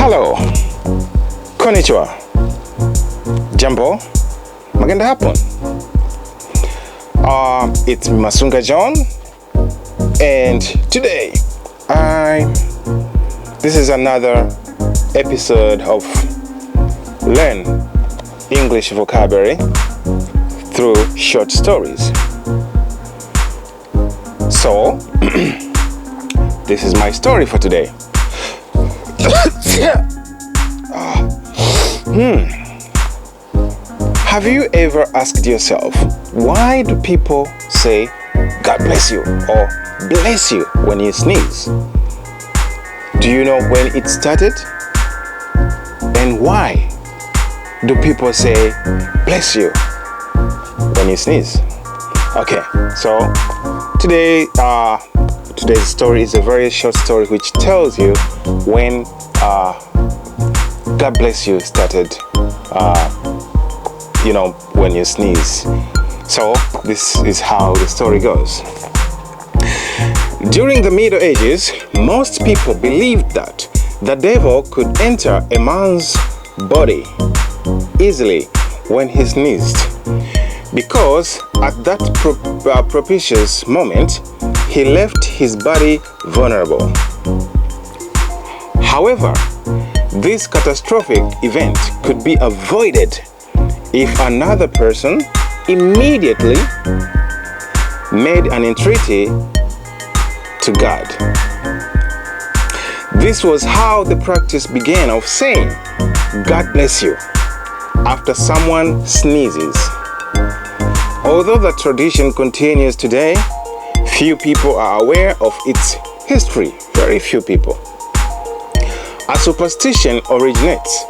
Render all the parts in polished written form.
Hello, konnichiwa, jambo, maganda happen. It's Masunga John, and today this is another episode of Learn English Vocabulary through short stories. So this is my story for today. Have you ever asked yourself, why do people say God bless you or bless you when you sneeze? Do you know when it started? And why do people say bless you when you sneeze? Okay, so today's story is a very short story which tells you when God bless you started, when you sneeze. So this is how the story goes. During the Middle Ages, most people believed that the devil could enter a man's body easily when he sneezed, because at that propitious moment, he left his body vulnerable. However, this catastrophic event could be avoided if another person immediately made an entreaty to God. This was how the practice began of saying, God bless you, after someone sneezes. Although the tradition continues today, few people are aware of its history, very few people. A superstition originates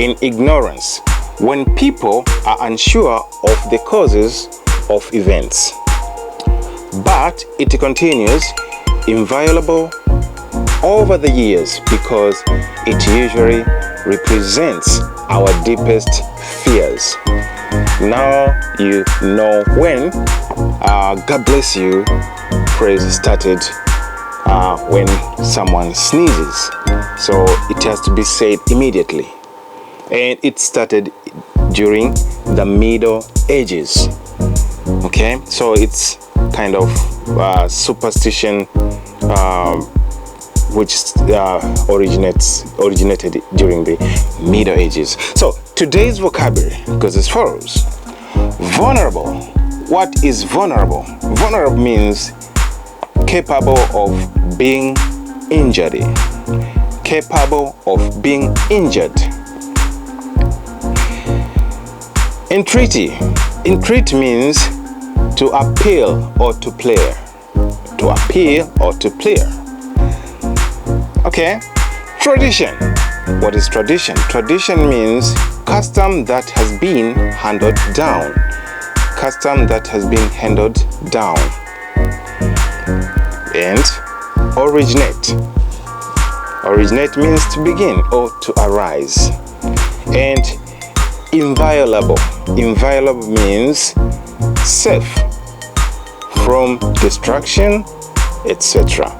in ignorance when people are unsure of the causes of events. But it continues inviolable over the years because it usually represents our deepest fears. Now you know when God bless you phrase started when someone sneezes. So it has to be said immediately. And it started during the Middle Ages. Okay, so it's kind of superstition which originated during the Middle Ages. So today's vocabulary goes as follows. Vulnerable. What is vulnerable? Vulnerable means capable of being injured. Capable of being injured. Entreaty. Entreaty means to appeal or to plead. To appeal or to plead. Okay. Tradition. What is tradition? Tradition means custom that has been handed down. Custom that has been handed down. And originate. Originate means to begin or to arise. And inviolable. Inviolable means safe from destruction, etc.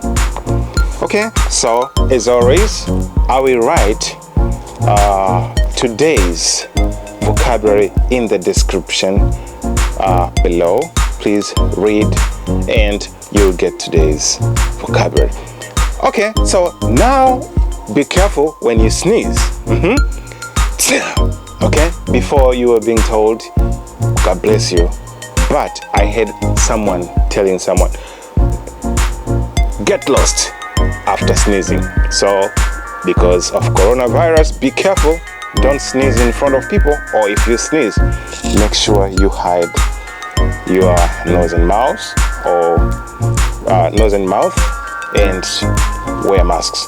Okay, so as always, I will write today's vocabulary in the description below. Please read and you'll get today's vocabulary. Okay, so now be careful when you sneeze. Okay, before you were being told God bless you, but I heard someone telling someone get lost after sneezing. So because of coronavirus, be careful, don't sneeze in front of people, or if you sneeze, make sure you hide your nose and mouth and wear masks.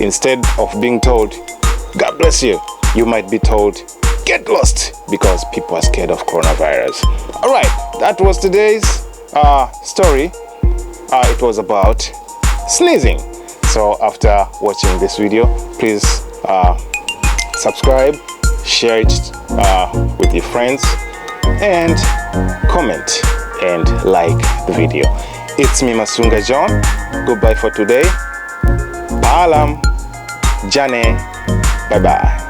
Instead of being told God bless you, you might be told get lost, because people are scared of coronavirus. All right, that was today's story. It was about sneezing. So after watching this video, please subscribe, share it with your friends, and comment and like the video. It's me, Masunga John. Goodbye for today. Paalam. Jane. Bye-bye.